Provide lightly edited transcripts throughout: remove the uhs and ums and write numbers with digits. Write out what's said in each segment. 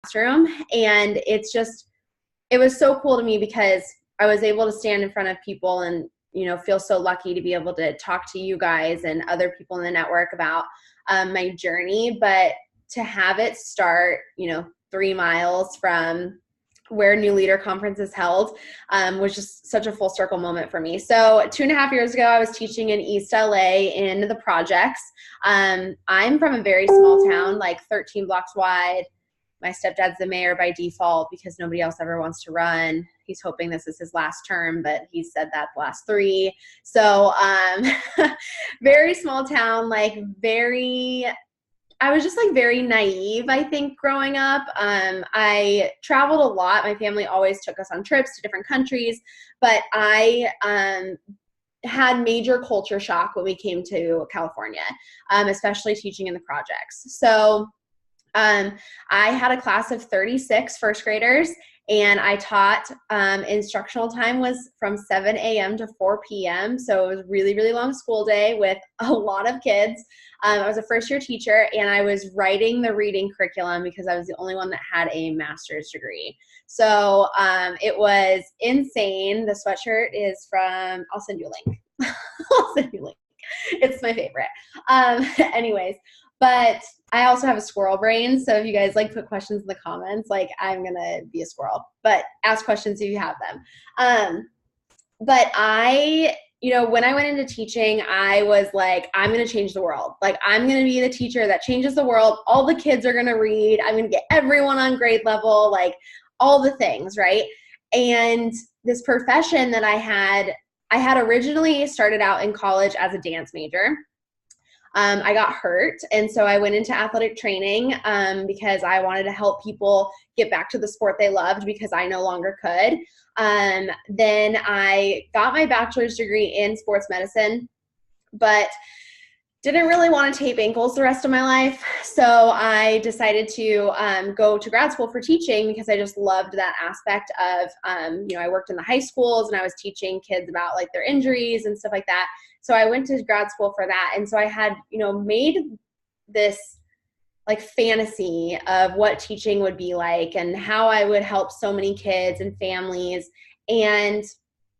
classroom. And it was so cool to me because I was able to stand in front of people and, feel so lucky to be able to talk to you guys and other people in the network about my journey. But to have it start, 3 miles from where New Leader Conference is held was just such a full circle moment for me. So 2.5 years ago, I was teaching in East LA in the projects. I'm from a very small town, like 13 blocks wide. My stepdad's the mayor by default because nobody else ever wants to run. He's hoping this is his last term, but he said that the last 3. So very small town, I was just like very naive, I think, growing up. I traveled a lot. My family always took us on trips to different countries, but I had major culture shock when we came to California, especially teaching in the projects. So I had a class of 36 first graders, and I taught, instructional time was from 7 a.m. to 4 p.m. So it was really, really long school day with a lot of kids. I was a first-year teacher, and I was writing the reading curriculum because I was the only one that had a master's degree. So it was insane. The sweatshirt is from, I'll send you a link. I'll send you a link. It's my favorite. Anyways, but I also have a squirrel brain. So if you guys put questions in the comments, I'm going to be a squirrel, but ask questions if you have them. But when I went into teaching, I was like, I'm going to change the world. I'm going to be the teacher that changes the world. All the kids are going to read. I'm going to get everyone on grade level, all the things, right? And this profession that I had originally started out in college as a dance major. I got hurt, and so I went into athletic training because I wanted to help people get back to the sport they loved because I no longer could. Then I got my bachelor's degree in sports medicine, but didn't really want to tape ankles the rest of my life. So I decided to go to grad school for teaching because I just loved that aspect of, I worked in the high schools and I was teaching kids about their injuries and stuff like that. So I went to grad school for that. And so I had, made this fantasy of what teaching would be like and how I would help so many kids and families. And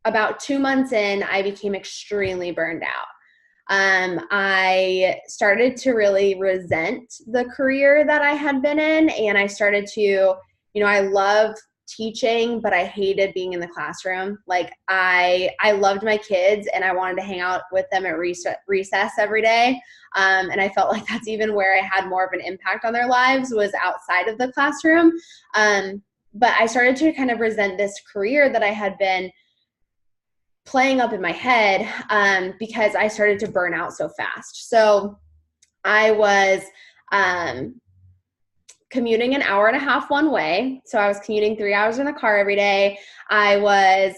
about 2 months in, I became extremely burned out. I started to really resent the career that I had been in, and I started to, I love teaching, but I hated being in the classroom. I loved my kids and I wanted to hang out with them at recess every day. And I felt like that's even where I had more of an impact on their lives was outside of the classroom. But I started to kind of resent this career that I had been playing up in my head because I started to burn out so fast. So I was commuting an hour and a half one way. So I was commuting 3 hours in the car every day. I was,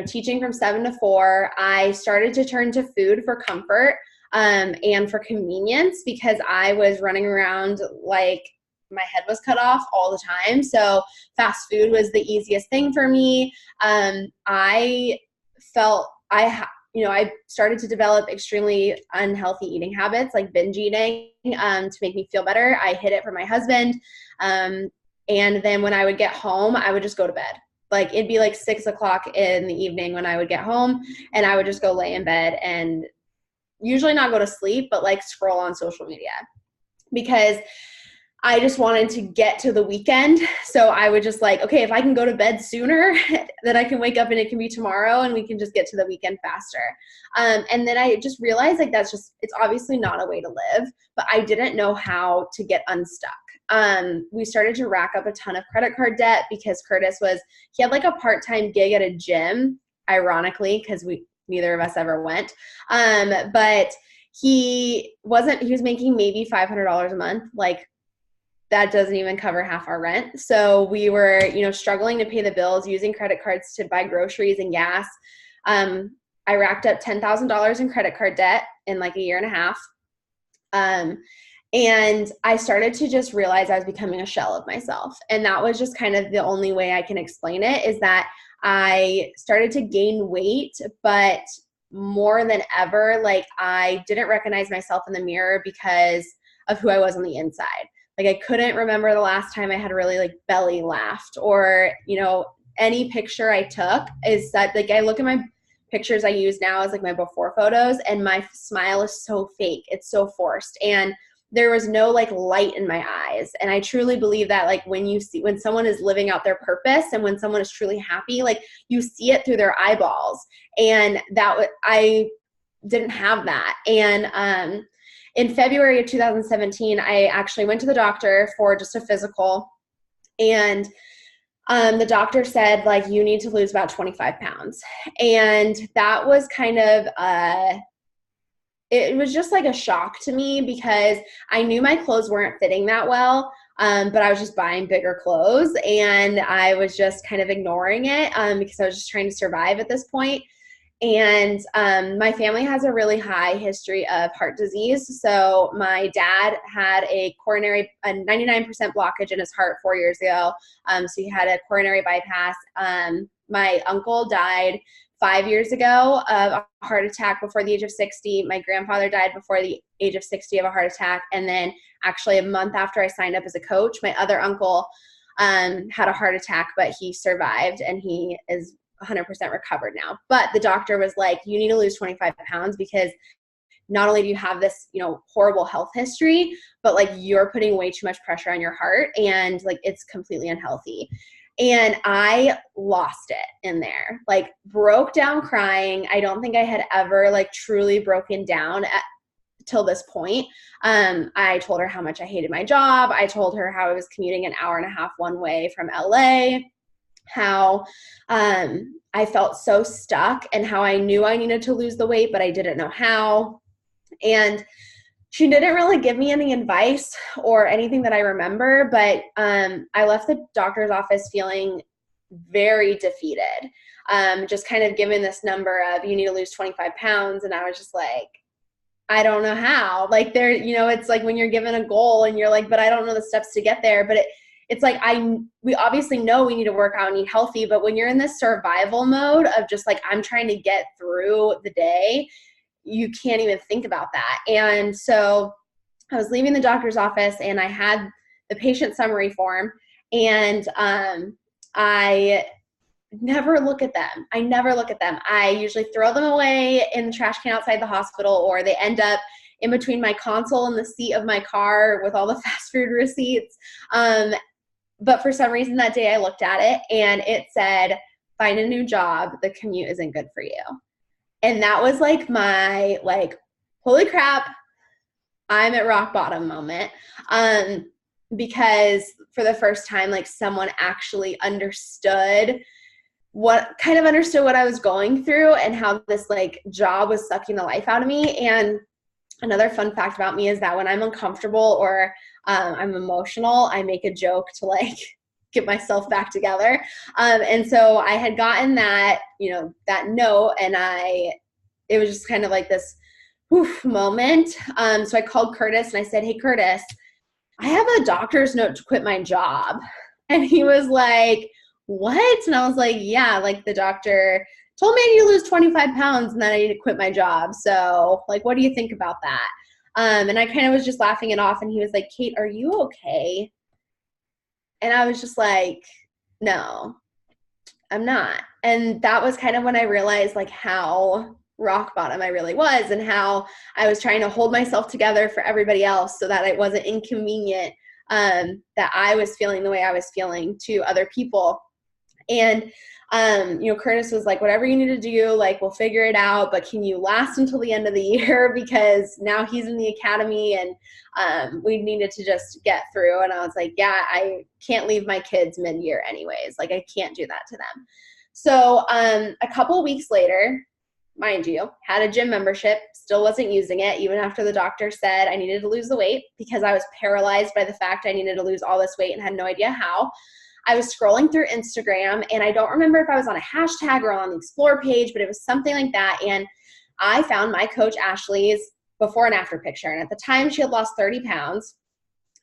teaching from 7 to 4. I started to turn to food for comfort and for convenience because I was running around like my head was cut off all the time. So fast food was the easiest thing for me. I felt I started to develop extremely unhealthy eating habits, like binge eating, to make me feel better. I hid it from my husband. And then when I would get home, I would just go to bed. It'd be 6 o'clock in the evening when I would get home, and I would just go lay in bed and usually not go to sleep, but scroll on social media because I just wanted to get to the weekend. So I would just okay, if I can go to bed sooner, then I can wake up and it can be tomorrow and we can just get to the weekend faster. And then I just realized it's obviously not a way to live, but I didn't know how to get unstuck. We started to rack up a ton of credit card debt because he had a part-time gig at a gym, ironically, because neither of us ever went. But he was making maybe $500 a month. That doesn't even cover half our rent. So we were, struggling to pay the bills, using credit cards to buy groceries and gas. I racked up $10,000 in credit card debt in a year and a half. And I started to just realize I was becoming a shell of myself. And that was just kind of the only way I can explain it, is that I started to gain weight, but more than ever, I didn't recognize myself in the mirror because of who I was on the inside. Like I couldn't remember the last time I had really like belly laughed, or, you know, any picture I took is that like I look at my pictures I use now as like my before photos, and my smile is so fake. It's so forced. And there was no like light in my eyes. And I truly believe that like when someone is living out their purpose and when someone is truly happy, like you see it through their eyeballs. And I didn't have that. And in February of 2017, I actually went to the doctor for just a physical, and the doctor said, like, you need to lose about 25 pounds. And that was kind of, it was just like a shock to me, because I knew my clothes weren't fitting that well. But I was just buying bigger clothes, and I was just kind of ignoring it, because I was just trying to survive at this point. And my family has a really high history of heart disease. So my dad had a 99% blockage in his heart 4 years ago. So he had a coronary bypass. My uncle died 5 years ago of a heart attack before the age of 60. My grandfather died before the age of 60 of a heart attack. And then actually a month after I signed up as a coach, my other uncle had a heart attack, but he survived, and he is 100% recovered now. But the doctor was like, you need to lose 25 pounds, because not only do you have this, you know, horrible health history, but like you're putting way too much pressure on your heart, and like it's completely unhealthy. And I lost it in there, like broke down crying. I don't think I had ever like truly broken down till this point. I told her how much I hated my job. I told her how I was commuting an hour and a half one way from LA, how I felt so stuck, and how I knew I needed to lose the weight, but I didn't know how. And she didn't really give me any advice or anything that I remember, but I left the doctor's office feeling very defeated, just kind of given this number of you need to lose 25 pounds. And I was just like, I don't know how. Like there, you know, it's like when you're given a goal and you're like, but I don't know the steps to get there. But it's like we obviously know we need to work out and eat healthy, but when you're in this survival mode of just like, I'm trying to get through the day, you can't even think about that. And so I was leaving the doctor's office, and I had the patient summary form, and I never look at them. I usually throw them away in the trash can outside the hospital, or they end up in between my console and the seat of my car with all the fast food receipts. But for some reason that day I looked at it, and it said, find a new job. The commute isn't good for you. And that was like my, like, holy crap, I'm at rock bottom moment. Because for the first time, like someone actually understood what I was going through, and how this like job was sucking the life out of me. And another fun fact about me is that when I'm uncomfortable or I'm emotional, I make a joke to like get myself back together. And so I had gotten that, you know, that note, and it was just kind of like this moment. So I called Curtis, and I said, hey, Curtis, I have a doctor's note to quit my job. And he was like, what? And I was like, yeah, like the doctor told me I need to lose 25 pounds and then I need to quit my job. So like, what do you think about that? And I kind of was just laughing it off, and he was like, Kate, are you okay? And I was just like, no, I'm not. And that was kind of when I realized like how rock bottom I really was, and how I was trying to hold myself together for everybody else so that it wasn't inconvenient that I was feeling the way I was feeling to other people. And, you know, Curtis was like, whatever you need to do, like, we'll figure it out, but can you last until the end of the year? Because now he's in the academy, and we needed to just get through. And I was like, yeah, I can't leave my kids mid-year anyways. Like, I can't do that to them. So a couple of weeks later, mind you, had a gym membership, still wasn't using it, even after the doctor said I needed to lose the weight, because I was paralyzed by the fact I needed to lose all this weight and had no idea how. I was scrolling through Instagram, and I don't remember if I was on a hashtag or on the explore page, but it was something like that. And I found my coach Ashley's before and after picture. And at the time she had lost 30 pounds,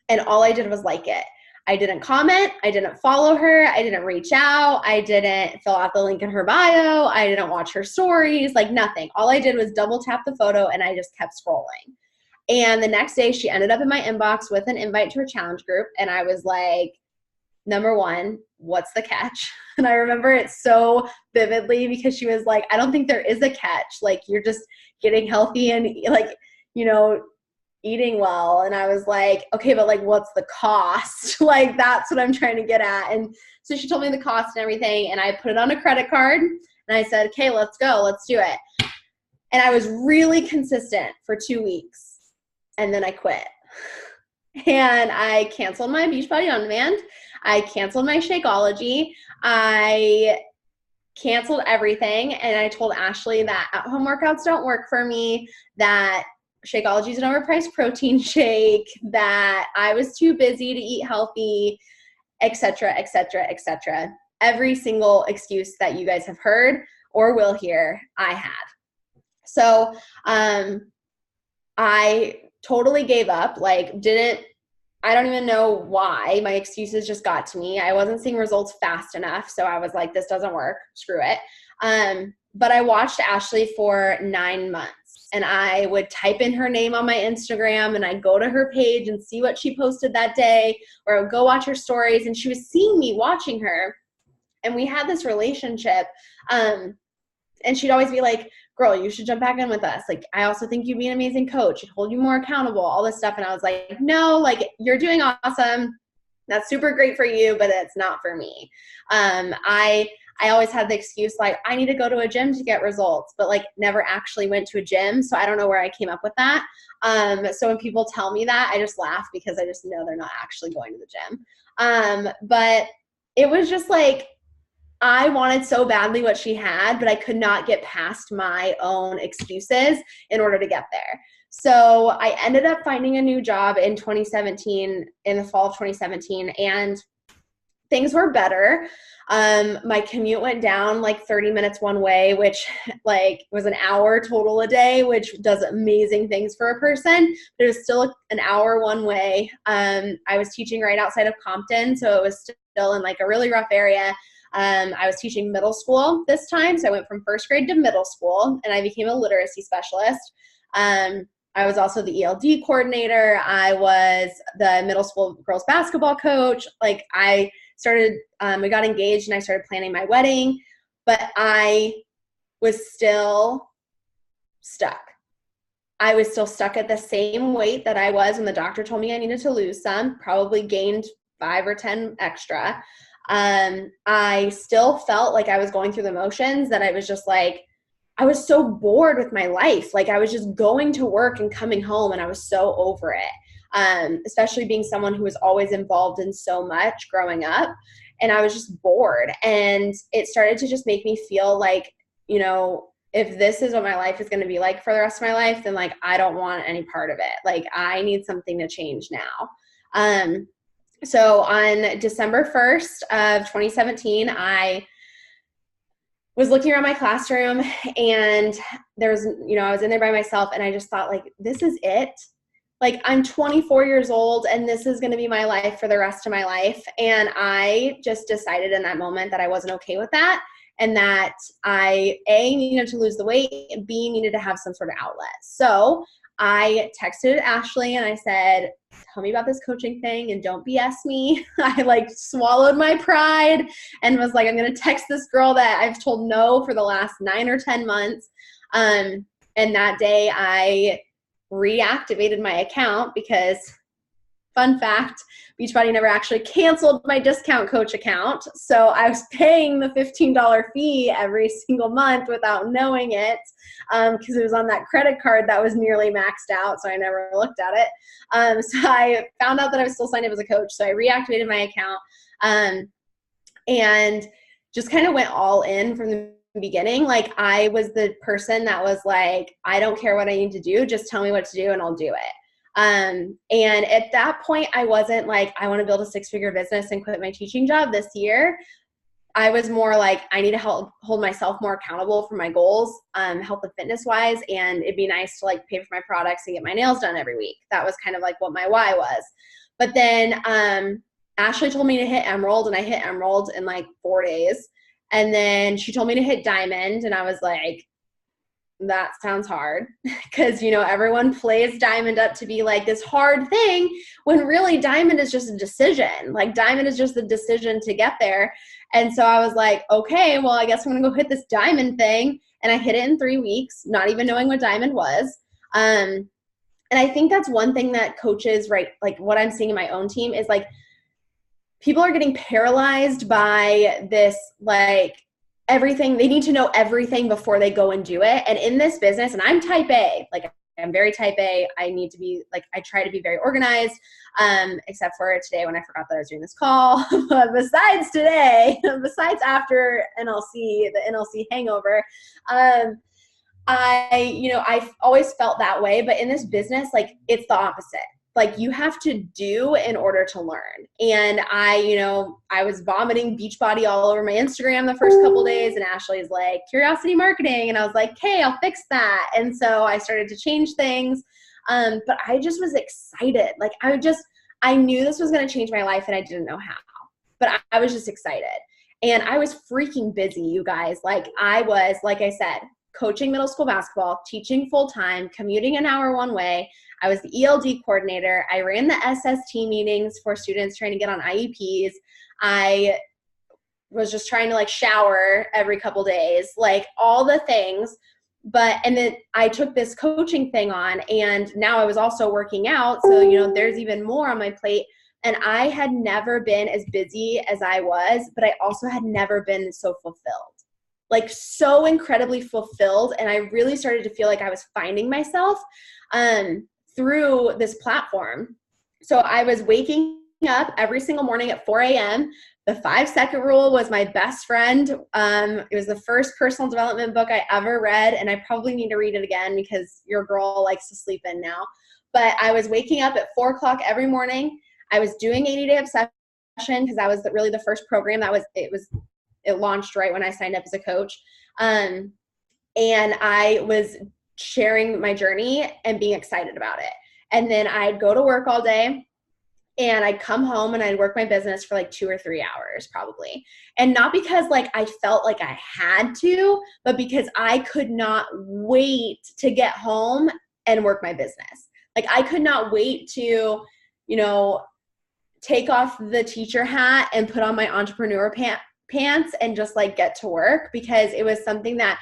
and all I did was like it. I didn't comment. I didn't follow her. I didn't reach out. I didn't fill out the link in her bio. I didn't watch her stories, like nothing. All I did was double tap the photo, and I just kept scrolling. And the next day she ended up in my inbox with an invite to her challenge group. And I was like, number one, what's the catch? And I remember it so vividly because she was like, I don't think there is a catch. Like, you're just getting healthy and like, you know, eating well. And I was like, okay, but like, what's the cost? Like, that's what I'm trying to get at. And so she told me the cost and everything, and I put it on a credit card and I said, okay, let's go, let's do it. And I was really consistent for 2 weeks, and then I quit. And I canceled my Beachbody On Demand. I canceled my Shakeology. I canceled everything. And I told Ashley that at-home workouts don't work for me, that Shakeology is an overpriced protein shake, that I was too busy to eat healthy, etc., etc., etc. Every single excuse that you guys have heard or will hear, I had. So I totally gave up, like I don't even know why. My excuses just got to me. I wasn't seeing results fast enough. So I was like, this doesn't work. Screw it. But I watched Ashley for 9 months, and I would type in her name on my Instagram, and I'd go to her page and see what she posted that day, or I would go watch her stories, and she was seeing me watching her. And we had this relationship. And she'd always be like, girl, you should jump back in with us. Like, I also think you'd be an amazing coach. I'd hold you more accountable, all this stuff. And I was like, no, like, you're doing awesome. That's super great for you, but it's not for me. I always had the excuse, like, I need to go to a gym to get results, but like never actually went to a gym. So I don't know where I came up with that. So when people tell me that, I just laugh because I just know they're not actually going to the gym. But it was just like, I wanted so badly what she had, but I could not get past my own excuses in order to get there. So I ended up finding a new job in 2017, in the fall of 2017, and things were better. My commute went down like 30 minutes one way, which like was an hour total a day, which does amazing things for a person, but it was still an hour one way. I was teaching right outside of Compton, so it was still in like a really rough area. I was teaching middle school this time, so I went from first grade to middle school, and I became a literacy specialist. I was also the ELD coordinator. I was the middle school girls basketball coach. Like, I started, we got engaged, and I started planning my wedding, but I was still stuck. I was still stuck at the same weight that I was when the doctor told me I needed to lose some, probably gained 5 or 10 extra. I still felt like I was going through the motions, that I was just like, I was so bored with my life. Like, I was just going to work and coming home, and I was so over it. Especially being someone who was always involved in so much growing up, and I was just bored. And it started to just make me feel like, you know, if this is what my life is going to be like for the rest of my life, then like, I don't want any part of it. Like, I need something to change now. So on December 1st of 2017, I was looking around my classroom, and there was, you know, I was in there by myself, and I just thought, like, this is it. Like, I'm 24 years old, and this is going to be my life for the rest of my life. And I just decided in that moment that I wasn't okay with that, and that I, A, needed to lose the weight, and B, needed to have some sort of outlet. So I texted Ashley, and I said, tell me about this coaching thing and don't BS me. I like swallowed my pride and was like, I'm going to text this girl that I've told no for the last 9 or 10 months. And that day I reactivated my account because, fun fact, Beachbody never actually canceled my discount coach account. So I was paying the $15 fee every single month without knowing it, because it was on that credit card that was nearly maxed out. So I never looked at it. So I found out that I was still signed up as a coach. So I reactivated my account and just kind of went all in from the beginning. Like, I was the person that was like, I don't care what I need to do. Just tell me what to do and I'll do it. And at that point, I wasn't like, I want to build a 6-figure business and quit my teaching job this year. I was more like, I need to hold myself more accountable for my goals, health and fitness wise. And it'd be nice to like pay for my products and get my nails done every week. That was kind of like what my why was. But then, Ashley told me to hit Emerald, and I hit Emerald in like 4 days. And then she told me to hit Diamond, and I was like, that sounds hard, because, you know, everyone plays diamond up to be like this hard thing, when really diamond is just a decision. Like diamond is just the decision to get there. And so I was like, okay, well, I guess I'm going to go hit this diamond thing. And I hit it in 3 weeks, not even knowing what diamond was. And I think that's one thing that coaches, right, like what I'm seeing in my own team is like, people are getting paralyzed by this, like, everything. They need to know everything before they go and do it. And in this business, and I'm type A, like I'm very type A. I need to be like, I try to be very organized, except for today when I forgot that I was doing this call. But besides today, besides after NLC, the NLC hangover, I've always felt that way. But in this business, like it's the opposite. Like you have to do in order to learn. And I was vomiting Beachbody all over my Instagram the first couple days, and Ashley's like, curiosity marketing. And I was like, hey, I'll fix that. And so I started to change things. But I just was excited. Like I knew this was going to change my life, and I didn't know how, but I was just excited. And I was freaking busy, you guys. Like I was, like I said, coaching middle school basketball, teaching full-time, commuting an hour one way. I was the ELD coordinator. I ran the SST meetings for students trying to get on IEPs. I was just trying to like shower every couple days, like all the things. And then I took this coaching thing on, and now I was also working out. So, there's even more on my plate. And I had never been as busy as I was, but I also had never been so fulfilled. Like so incredibly fulfilled. And I really started to feel like I was finding myself through this platform. So I was waking up every single morning at 4 a.m. The 5-second rule was my best friend. It was the first personal development book I ever read. And I probably need to read it again because your girl likes to sleep in now. But I was waking up at 4 o'clock every morning. I was doing 80-day obsession because that was really the first program it launched right when I signed up as a coach. And I was sharing my journey and being excited about it. And then I'd go to work all day, and I'd come home and I'd work my business for like 2 or 3 hours probably. And not because like I felt like I had to, but because I could not wait to get home and work my business. Like I could not wait to, take off the teacher hat and put on my entrepreneur pants and just like get to work, because it was something that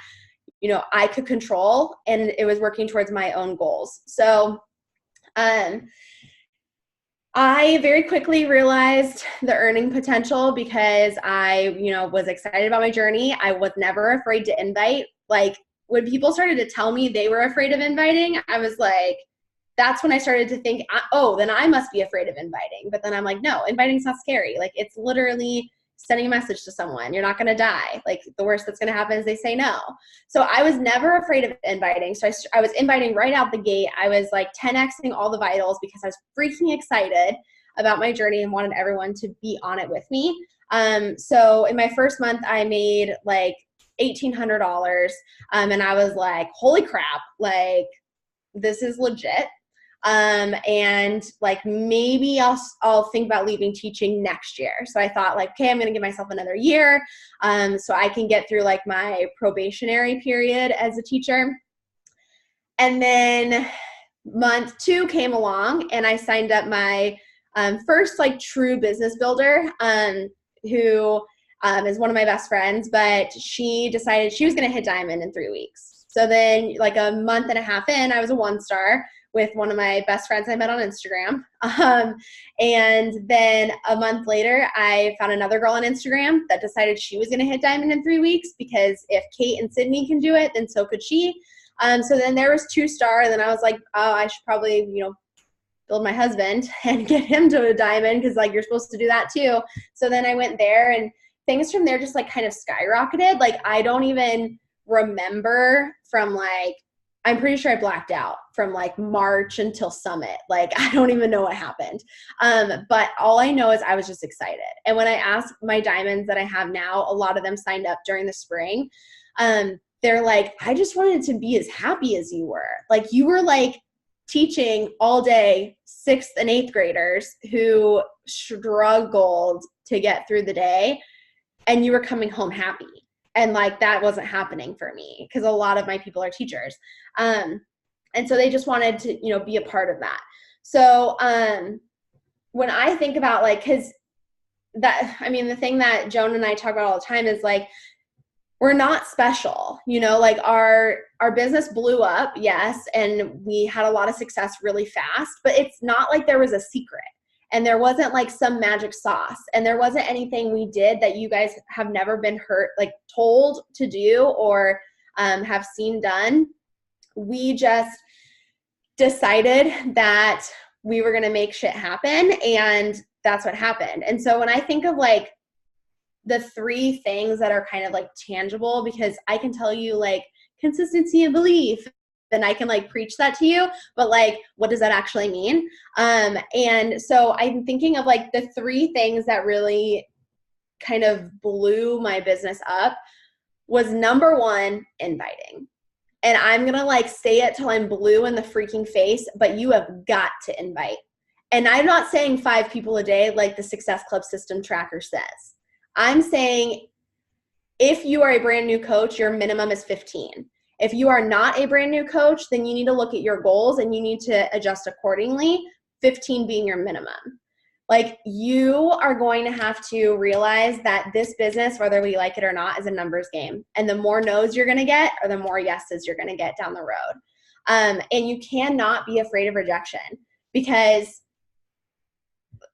I could control, and it was working towards my own goals. So I very quickly realized the earning potential because I was excited about my journey. I was never afraid to invite. Like when people started to tell me they were afraid of inviting, I was like, that's when I started to think, oh, then I must be afraid of inviting. But then I'm like, no, inviting's not scary. Like it's literally sending a message to someone. You're not going to die. Like the worst that's going to happen is they say no. So I was never afraid of inviting. So I was inviting right out the gate. I was like 10xing all the vitals because I was freaking excited about my journey and wanted everyone to be on it with me. So in my first month, I made like $1,800. And I was like, holy crap, like this is legit. And like, maybe I'll think about leaving teaching next year. So I thought like, okay, I'm going to give myself another year, so I can get through like my probationary period as a teacher. And then month 2 came along, and I signed up my, first like true business builder, who, is one of my best friends, but she decided she was going to hit diamond in 3 weeks. So then like a month and a half in, I was a 1-star with one of my best friends I met on Instagram. And then a month later, I found another girl on Instagram that decided she was going to hit diamond in 3 weeks, because if Kate and Sydney can do it, then so could she. So then there was 2-star, and then I was like, oh, I should probably, build my husband and get him to a diamond, because like you're supposed to do that too. So then I went there, and things from there just like kind of skyrocketed. Like I don't even remember from like, I'm pretty sure I blacked out from like March until Summit. Like I don't even know what happened. But all I know is I was just excited. And when I asked my diamonds that I have now, a lot of them signed up during the spring. They're like, I just wanted to be as happy as you were. Like you were like teaching all day 6th and 8th graders who struggled to get through the day, and you were coming home happy. And like, that wasn't happening for me because a lot of my people are teachers. And so they just wanted to, you know, be a part of that. So when I think about like, cause that, I mean, the thing that Joan and I talk about all the time is like, we're not special, you know, like our business blew up. Yes. And we had a lot of success really fast, but it's not like there was a secret. And there wasn't like some magic sauce, and there wasn't anything we did that you guys have never been told to do or have seen done. We just decided that we were going to make shit happen, and that's what happened. And so when I think of like the 3 things that are kind of like tangible, because I can tell you like consistency and belief, then I can like preach that to you, but like, what does that actually mean? And so I'm thinking of like the 3 things that really kind of blew my business up was number 1, inviting. And I'm going to like say it till I'm blue in the freaking face, but you have got to invite. And I'm not saying 5 people a day like the Success Club system tracker says. I'm saying if you are a brand new coach, your minimum is 15. If you are not a brand new coach, then you need to look at your goals and you need to adjust accordingly, 15 being your minimum. Like, you are going to have to realize that this business, whether we like it or not, is a numbers game. And the more no's you're going to get, or the more yeses you're going to get down the road. And you cannot be afraid of rejection, because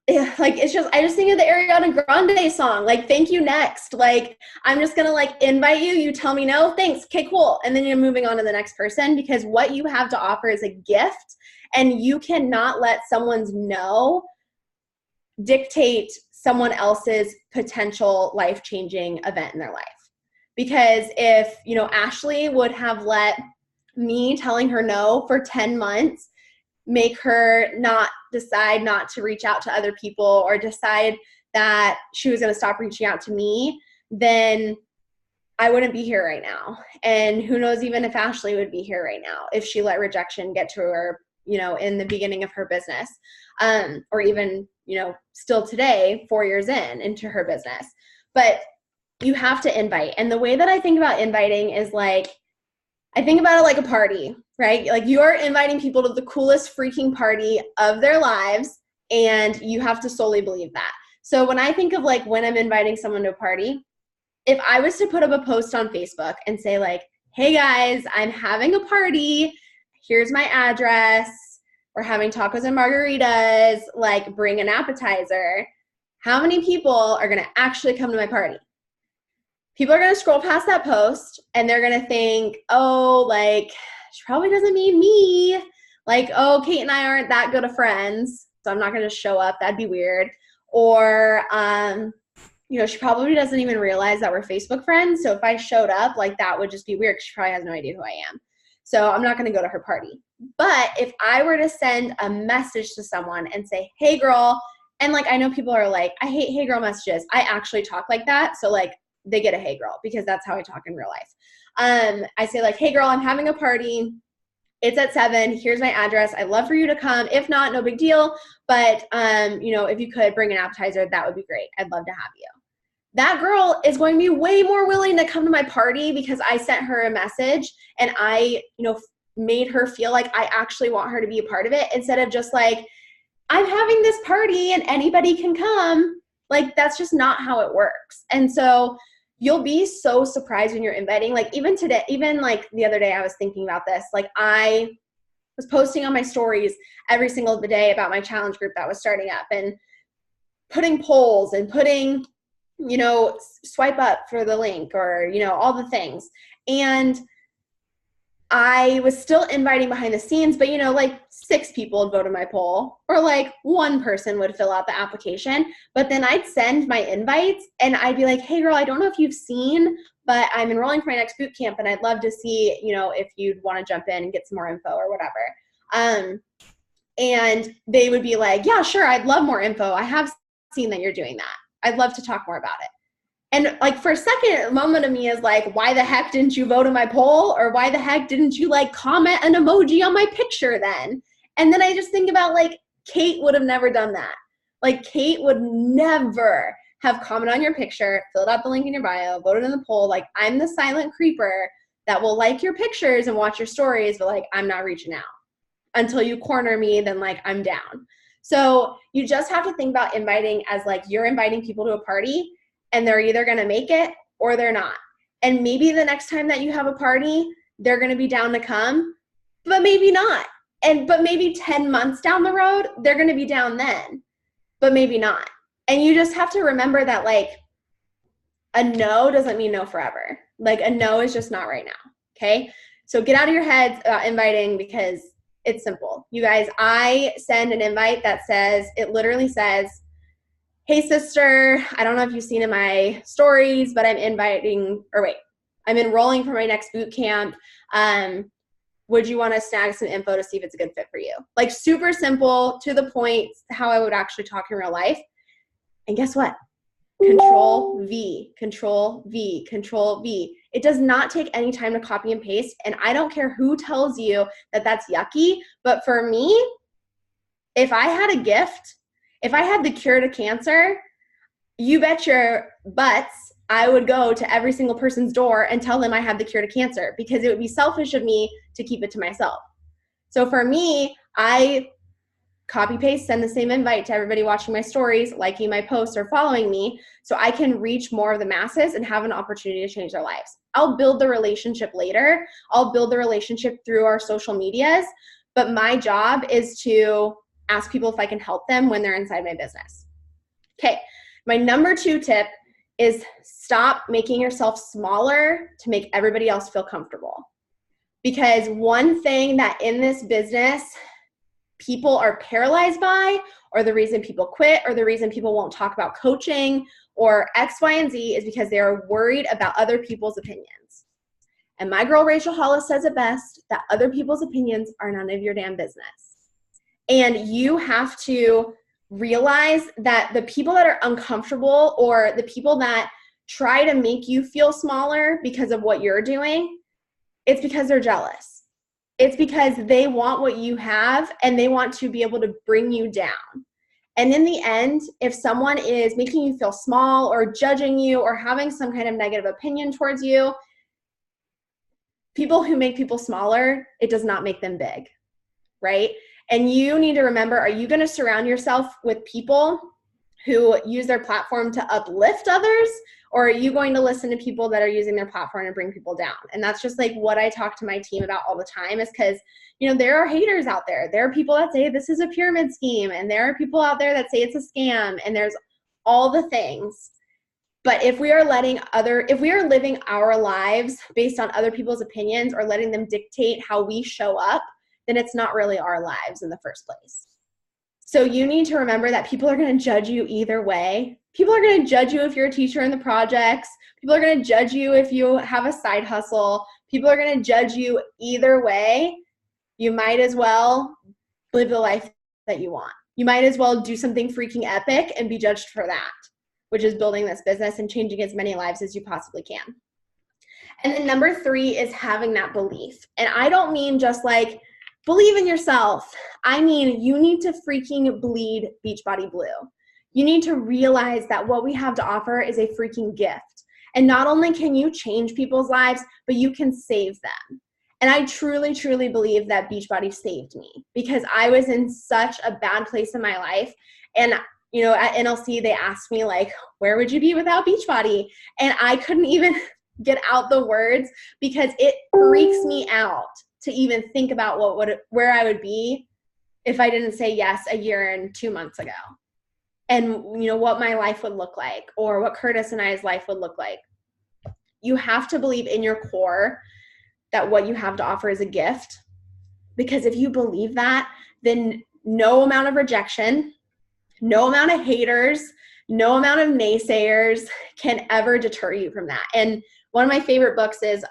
like, it's just, I just think of the Ariana Grande song, like, thank you, next. Like, I'm just going to like invite you, you tell me no, thanks, okay, cool. And then you're moving on to the next person, because what you have to offer is a gift, and you cannot let someone's no dictate someone else's potential life-changing event in their life. Because if, you know, Ashley would have let me telling her no for 10 months make her not decide not to reach out to other people, or decide that she was going to stop reaching out to me, then I wouldn't be here right now. And who knows even if Ashley would be here right now if she let rejection get to her, you know, in the beginning of her business, or even, you know, still today, 4 years into her business. But you have to invite. And the way that I think about inviting is like, I think about it like a party, right? Like, you're inviting people to the coolest freaking party of their lives, and you have to solely believe that. So when I think of like when I'm inviting someone to a party, if I was to put up a post on Facebook and say like, hey guys, I'm having a party, here's my address, we're having tacos and margaritas, like, bring an appetizer, how many people are going to actually come to my party? People are going to scroll past that post and they're going to think, oh, like, she probably doesn't mean me. Like, oh, Kate and I aren't that good of friends, so I'm not going to show up. That'd be weird. Or, you know, she probably doesn't even realize that we're Facebook friends. So if I showed up, like, that would just be weird, because she probably has no idea who I am. So I'm not going to go to her party. But if I were to send a message to someone and say, hey girl, and like, I know people are like, I hate hey girl messages. I actually talk like that. So like, they get a hey girl, because that's how I talk in real life. I say like, hey girl, I'm having a party. It's at 7. Here's my address. I'd love for you to come. If not, no big deal. But, you know, if you could bring an appetizer, that would be great. I'd love to have you. That girl is going to be way more willing to come to my party because I sent her a message and I, you know, made her feel like I actually want her to be a part of it, instead of just like, I'm having this party and anybody can come. Like, that's just not how it works. And so you'll be so surprised when you're inviting. Like, even today, even like the other day, I was thinking about this. Like, I was posting on my stories every single day about my challenge group that was starting up, and putting polls and putting, you know, swipe up for the link, or, you know, all the things. And I was still inviting behind the scenes, but, you know, like 6 people would vote in my poll, or like 1 person would fill out the application. But then I'd send my invites and I'd be like, hey girl, I don't know if you've seen, but I'm enrolling for my next boot camp and I'd love to see, you know, if you'd want to jump in and get some more info or whatever. And they would be like, yeah, sure, I'd love more info. I have seen that you're doing that. I'd love to talk more about it. And like, for a second, a moment of me is like, why the heck didn't you vote in my poll? Or why the heck didn't you like comment an emoji on my picture then? And then I just think about like, Kate would have never done that. Like, Kate would never have commented on your picture, filled out the link in your bio, voted in the poll. Like, I'm the silent creeper that will like your pictures and watch your stories, but like, I'm not reaching out. Until you corner me, then like, I'm down. So you just have to think about inviting as like, you're inviting people to a party and they're either going to make it or they're not. And maybe the next time that you have a party, they're going to be down to come, but maybe not. But maybe 10 months down the road, they're going to be down then, but maybe not. And you just have to remember that like, a no doesn't mean no forever. Like, a no is just not right now. Okay. So get out of your heads about inviting, because it's simple. You guys, I send an invite that says, it literally says, hey sister, I don't know if you've seen in my stories, but I'm enrolling for my next boot camp. Would you want to snag some info to see if it's a good fit for you? Like, super simple, to the point, how I would actually talk in real life. And guess what? Control V, Control V, Control V. It does not take any time to copy and paste. And I don't care who tells you that that's yucky. But for me, if I had a gift, if I had the cure to cancer, you bet your butts I would go to every single person's door and tell them I had the cure to cancer, because it would be selfish of me to keep it to myself. So for me, I copy paste, send the same invite to everybody watching my stories, liking my posts, or following me, so I can reach more of the masses and have an opportunity to change their lives. I'll build the relationship later. I'll build the relationship through our social medias, but my job is to ask people if I can help them when they're inside my business. Okay, my number 2 tip is stop making yourself smaller to make everybody else feel comfortable. Because one thing that in this business people are paralyzed by, or the reason people quit, or the reason people won't talk about coaching or X, Y, and Z, is because they are worried about other people's opinions. And my girl Rachel Hollis says it best, that other people's opinions are none of your damn business. And you have to realize that the people that are uncomfortable, or the people that try to make you feel smaller because of what you're doing, it's because they're jealous. It's because they want what you have and they want to be able to bring you down. And in the end, if someone is making you feel small or judging you or having some kind of negative opinion towards you, people who make people smaller, it does not make them big, right? And you need to remember, are you going to surround yourself with people who use their platform to uplift others, or are you going to listen to people that are using their platform to bring people down? And that's just like what I talk to my team about all the time, is because, you know, there are haters out there. There are people that say this is a pyramid scheme, and there are people out there that say it's a scam, and there's all the things. But if we are living our lives based on other people's opinions, or letting them dictate how we show up, then it's not really our lives in the first place. So you need to remember that people are going to judge you either way. People are going to judge you if you're a teacher in the projects. People are going to judge you if you have a side hustle. People are going to judge you either way. You might as well live the life that you want. You might as well do something freaking epic and be judged for that, which is building this business and changing as many lives as you possibly can. And then number 3 is having that belief. And I don't mean just like, believe in yourself. I mean, you need to freaking bleed Beachbody Blue. You need to realize that what we have to offer is a freaking gift. And not only can you change people's lives, but you can save them. And I truly, truly believe that Beachbody saved me, because I was in such a bad place in my life. And, you know, at NLC, they asked me like, where would you be without Beachbody? And I couldn't even get out the words, because it freaks me out to even think about where I would be if I didn't say yes a year and 2 months ago. And, you know, what my life would look like, or what Curtis and I's life would look like. You have to believe in your core that what you have to offer is a gift, because if you believe that, then no amount of rejection, no amount of haters, no amount of naysayers can ever deter you from that. And one of my favorite books is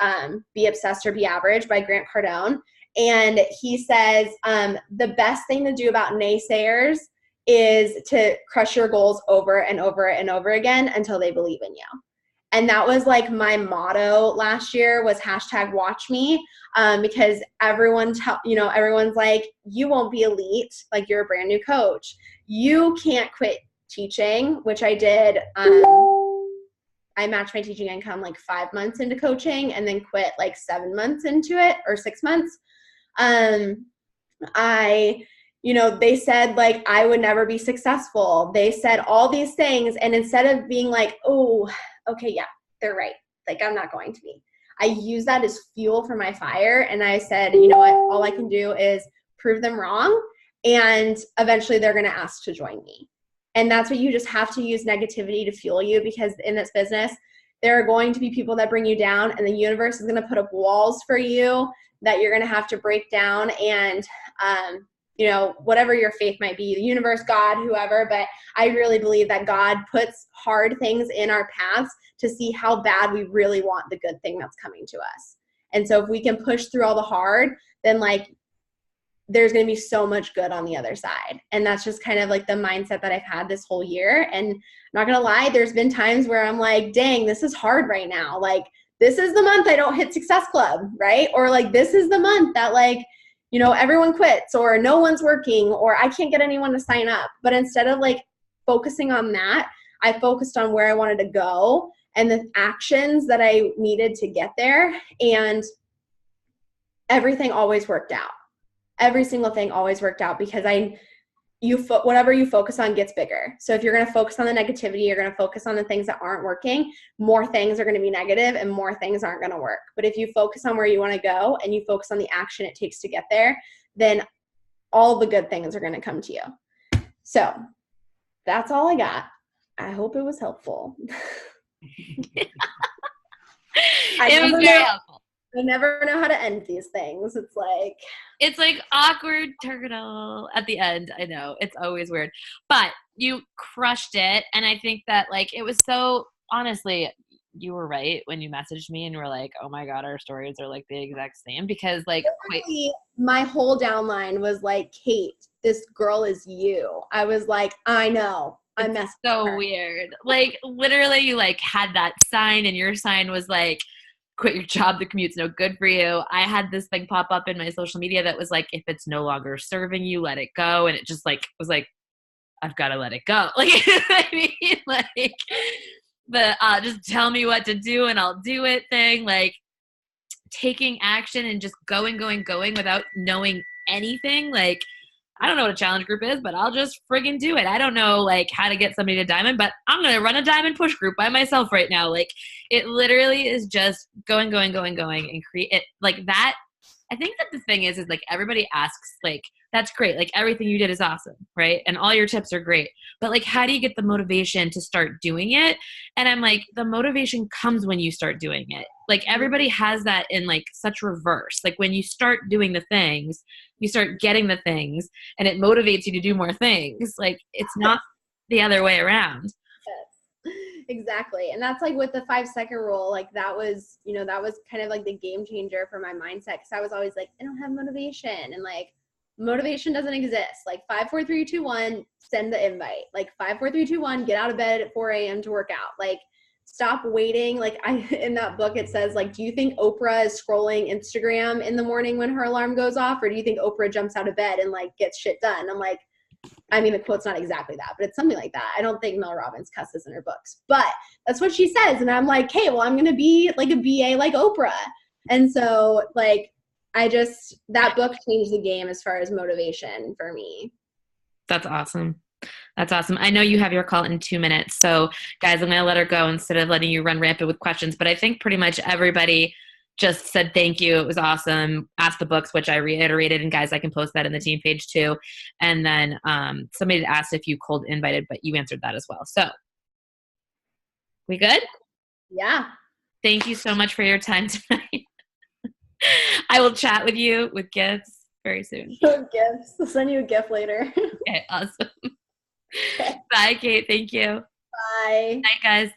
Be Obsessed or Be Average by Grant Cardone. And he says the best thing to do about naysayers is to crush your goals over and over and over again until they believe in you. And that was like my motto last year, was #WatchMe, because everyone's like, you won't be elite, like you're a brand new coach. You can't quit teaching, which I did. I matched my teaching income like 5 months into coaching and then quit like 7 months into it, or 6 months. They said like I would never be successful. They said all these things. And instead of being like, oh, okay, yeah, they're right. Like, I'm not going to be. I use that as fuel for my fire. And I said, you know what? All I can do is prove them wrong. And eventually they're going to ask to join me. And that's what you just have to use negativity to fuel you, because in this business, there are going to be people that bring you down, and the universe is going to put up walls for you that you're going to have to break down. And, whatever your faith might be, the universe, God, whoever, but I really believe that God puts hard things in our paths to see how bad we really want the good thing that's coming to us. And so if we can push through all the hard, then like there's going to be so much good on the other side. And that's just kind of like the mindset that I've had this whole year. And I'm not going to lie, there's been times where I'm like, dang, this is hard right now. Like, this is the month I don't hit Success Club, right? Or like, this is the month that like, everyone quits, or no one's working, or I can't get anyone to sign up. But instead of like focusing on that, I focused on where I wanted to go and the actions that I needed to get there. And everything always worked out. Every single thing always worked out, because whatever you focus on gets bigger. So if you're going to focus on the negativity, you're going to focus on the things that aren't working, more things are going to be negative and more things aren't going to work. But if you focus on where you want to go and you focus on the action it takes to get there, then all the good things are going to come to you. So that's all I got. I hope it was helpful. It was very helpful. I never know how to end these things. It's like awkward turtle at the end. I know, it's always weird, but you crushed it. And I think that like, it was so, honestly, you were right when you messaged me and you were like, oh my God, our stories are like the exact same, because like, my whole downline was like, Kate, this girl is you. I was like, I know. I messed up. So weird. Like literally you like had that sign, and your sign was like, quit your job, the commute's no good for you. I had this thing pop up in my social media that was like, if it's no longer serving you, let it go. And it just like was like, I've got to let it go. Like, I mean, like the just tell me what to do and I'll do it thing. Like taking action and just going without knowing anything. Like, I don't know what a challenge group is, but I'll just friggin' do it. I don't know like how to get somebody to diamond, but I'm going to run a diamond push group by myself right now. Like it literally is just going and create it like that. I think that the thing is like everybody asks like, that's great. Like everything you did is awesome. Right. And all your tips are great, but like, how do you get the motivation to start doing it? And I'm like, the motivation comes when you start doing it. Like everybody has that in like such reverse. Like when you start doing the things, you start getting the things and it motivates you to do more things. Like it's not the other way around. Yes, exactly. And that's like with the 5-second rule, like that was kind of like the game changer for my mindset. Cause I was always like, I don't have motivation. And like motivation doesn't exist. Like 5, 4, 3, 2, 1, send the invite. Like 5, 4, 3, 2, 1, get out of bed at 4 a.m. to work out. Like stop waiting. Like in that book, it says like, do you think Oprah is scrolling Instagram in the morning when her alarm goes off? Or do you think Oprah jumps out of bed and like gets shit done? I'm like, I mean, the quote's not exactly that, but it's something like that. I don't think Mel Robbins cusses in her books, but that's what she says. And I'm like, hey, well, I'm going to be like a BA like Oprah. And so like, that book changed the game as far as motivation for me. That's awesome. That's awesome. I know you have your call in 2 minutes. So guys, I'm going to let her go instead of letting you run rampant with questions, but I think pretty much everybody just said, thank you. It was awesome. Ask the books, which I reiterated. And guys, I can post that in the team page too. And then somebody asked if you cold invited, but you answered that as well. So we good? Yeah. Thank you so much for your time tonight. I will chat with you with gifts very soon. Gifts. I'll send you a gift later. Okay, awesome. Okay. Bye, Kate. Thank you. Bye. Night, guys.